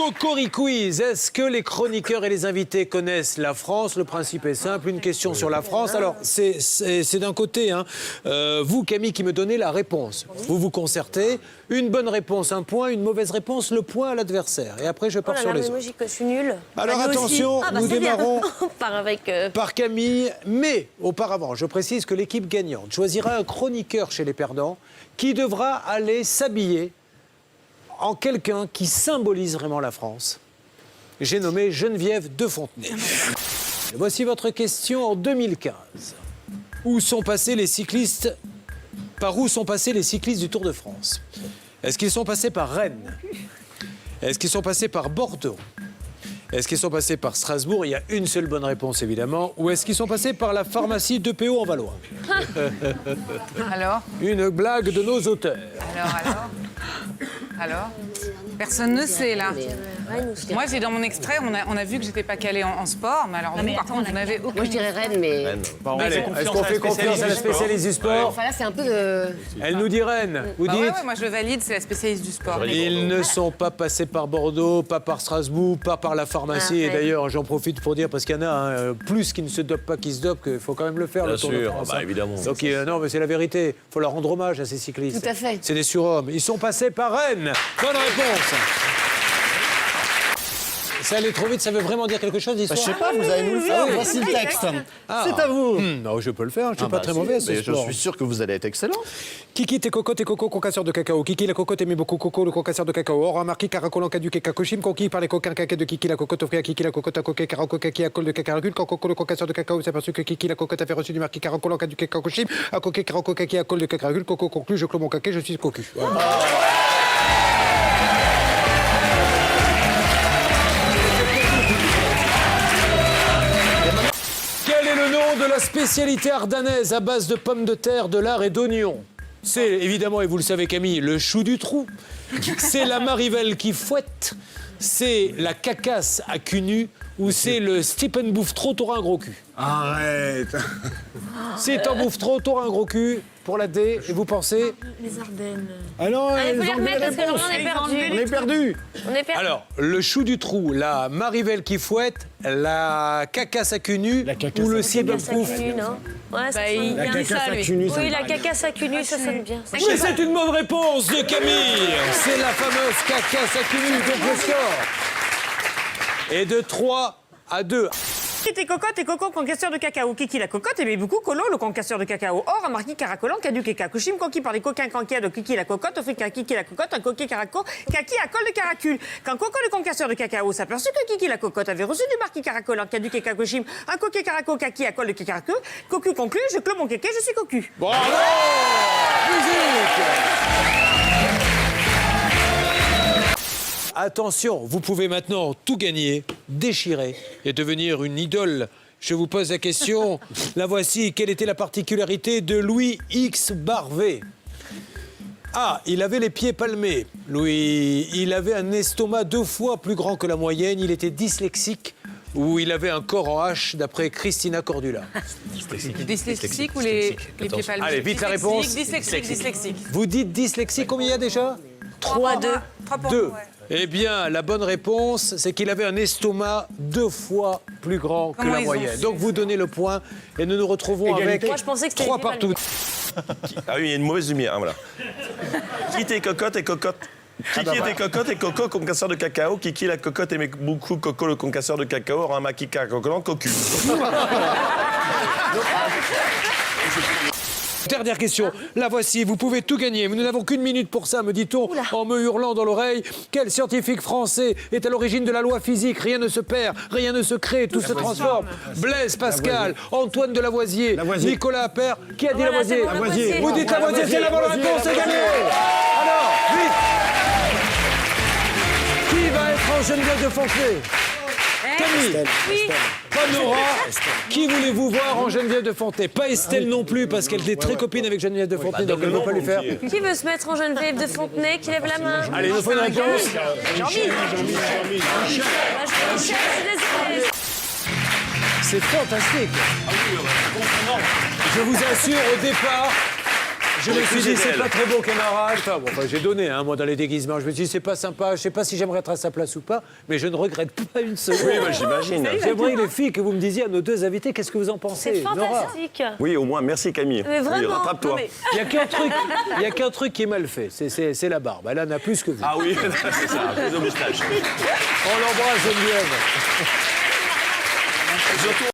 Cocoriquiz, est-ce que les chroniqueurs et les invités connaissent la France? Le principe est simple, une question sur la France. Alors, c'est d'un côté, hein, vous, Camille, qui me donnez la réponse. Vous vous concertez, une bonne réponse, un point, une mauvaise réponse, le point à l'adversaire. Et après, je pars sur les autres. Je suis nulle. Alors, attention, nous démarrons On part avec, par Camille. Mais, auparavant, je précise que l'équipe gagnante choisira un chroniqueur chez les perdants qui devra aller s'habiller en quelqu'un qui symbolise vraiment la France. J'ai nommé Geneviève de Fontenay. Voici votre question en 2015. Où sont passés les cyclistes? Par où sont passés les cyclistes du Tour de France? Est-ce qu'ils sont passés par Rennes? Est-ce qu'ils sont passés par Bordeaux? Est-ce qu'ils sont passés par Strasbourg? Il y a une seule bonne réponse, évidemment. Ou est-ce qu'ils sont passés par la pharmacie d'EPO en Valois? Alors? Une blague de nos auteurs. Alors? Personne ne sait, là. Moi, j'ai dans mon extrait, on a vu que j'étais pas calée en sport, mais alors vous, par contre, vous n'avez aucun... moi je dirais Rennes, mais... Allez, est-ce qu'on fait confiance à la spécialiste du sport? Enfin là, c'est un peu de... Elle nous dit Rennes. Vous Bah dites? ouais, moi je le valide, c'est la spécialiste du sport. Ils ne sont pas passés par Bordeaux, pas par Strasbourg, pas par la pharmacie. Ah, Et ouais. d'ailleurs, j'en profite pour dire, parce qu'il y en a plus qui ne se dopent pas qui se dopent, qu'il faut quand même le faire, Bien le Tour de sûr, France. bah, évidemment. Donc, non, mais c'est la vérité. Il faut leur rendre hommage à ces cyclistes. Tout à fait. C'est des surhommes. Ils sont passés par Rennes. Bonne réponse. Ça allait trop vite, ça veut vraiment dire quelque chose, Je l'histoire? sais pas, vous allez nous le faire. Voici le texte. C'est à vous. Non, je peux le faire, je suis pas très mauvais à ce Mais je sport. suis sûr que vous allez être excellent. Kiki, tes cocottes et coco, concasseur de cacao. Kiki, la cocotte aimait beaucoup coco, le concasseur de cacao. Or, marqué caracolant, caduc cacochim, conquis par les coquins caquets de Kiki, la cocotte offrit à Kiki, la cocotte à coquet, caraco, kaki, à col de cacaracule. Quand coco, le concasseur de cacao s'est aperçu que Kiki, la cocotte avait reçu du marqué caracolant, caduc cacochim, à coquet, caraco, kaki, à col de cacaracule. Coco conclut, je clôt mon caquet, je suis cocu. Voilà. Quel est le nom de la spécialité ardanaise à base de pommes de terre, de lard et d'oignons? C'est évidemment, et vous le savez Camille, le chou du trou. C'est la marivelle qui fouette. C'est la cacasse à cul nu. Ou c'est le Stephen bouffe trop, t'auras un gros cul. Arrête. Si t'en bouffes trop, t'auras un gros cul. Pour la D, et vous pensez? Les Ardennes. Ah non, Allez, ils faut les ont enlevé remettre la parce que réponse. on est perdu. On est perdu. On est perdu. Alors, le chou du trou, la marivelle qui fouette, la cacasse à cul nu La cacasse ou le à Stephen Cacasse à bouffe? cul nu, non? Ouais, ça Bah, sonne il bien. La cacasse à cul nu, ça Oui, me la paraît. cacasse à cul nu, ça sonne bien. Mais c'est une bonne réponse de Camille. C'est la fameuse cacasse à cul nu, donc le score est de 3-2. Kiki cocotte et coco concasseur de cacao. Kiki la cocotte aimait beaucoup Colo, le concasseur de cacao. Or, a marqué caracolant, caduc et cacochim, conquis par les coquins canquiers de Kiki la cocotte, offrit qu'à Kiki la cocotte, un coquet caraco, kaki à col de caracule. Quand Coco le concasseur de cacao s'aperçut que Kiki la cocotte avait reçu du marquis caracolant, caduc et cacochim, un coquet caraco, kaki à col de caracu, cocu conclut, je clôt mon kéké, je suis cocu. Bravo! Musique! Attention, vous pouvez maintenant tout gagner, déchirer et devenir une idole. Je vous pose la question, la voici. Quelle était la particularité de Louis X Barvé? A. Il avait les pieds palmés. Louis, il avait un estomac 2 fois plus grand que la moyenne. Il était dyslexique ou il avait un corps en H, d'après Christina Cordula. Dyslexique ou les pieds palmés? Allez, vite la réponse. Dyslexique. Vous dites dyslexique, combien il y a déjà? 3-2. 2. Eh bien, la bonne réponse, c'est qu'il avait un estomac 2 fois plus grand que Comment la ils ont moyenne. su Donc vous donnez le point et nous nous retrouvons avec Moi, je pensais que c'était 3 les partout. Ah oui, il y a une mauvaise lumière, hein, voilà. Qui tes cocottes et cocotte? Kiki était cocotte et coco, concasseur de cacao. Kiki la cocotte aimait beaucoup coco, le concasseur de cacao. Ramaki caracolant, cocu. Dernière question, la voici, vous pouvez tout gagner, mais nous n'avons qu'une minute pour ça, me dit-on, en me hurlant dans l'oreille. Quel scientifique français est à l'origine de la loi physique? Rien ne se perd, rien ne se crée, tout se transforme. Blaise Pascal, Antoine de Lavoisier, Lavoisier. Nicolas Appert. Qui a dit Voilà, Lavoisier? c'est bon, Lavoisier. Vous dites Lavoisier, c'est la bonne réponse, c'est gagné. Alors, vite. Qui va être en Geneviève de Fontenay? Camille. Pas Nora. Qui voulez-vous voir en Geneviève de Fontenay? Pas Estelle non plus, parce qu'elle est très copine avec Geneviève de Fontenay, donc elle ne peut pas lui faire. Qui veut se mettre en Geneviève de Fontenay? Qui lève la main? Allez, il nous faut une réponse. Jean-Mi. Je suis désolée. C'est fantastique. Je vous assure, au départ, Je me suis dit, c'est pas très beau, camarade. Enfin, j'ai donné, hein, moi, dans les déguisements. Je me suis dit, c'est pas sympa. Je sais pas si j'aimerais être à sa place ou pas, mais je ne regrette pas une seconde. Oui, bah, j'imagine. J'aimerais, les filles, que vous me disiez à nos deux invités, qu'est-ce que vous en pensez? C'est Nora. fantastique. Oui, au moins, merci Camille. Mais vraiment. Oui, rattrape-toi. Non, mais- Il n'y a qu'un truc qui est mal fait, c'est la barbe. Elle en a plus que vous. Ah oui, c'est ça, plus de moustache. On l'embrasse, Geneviève. Surtout,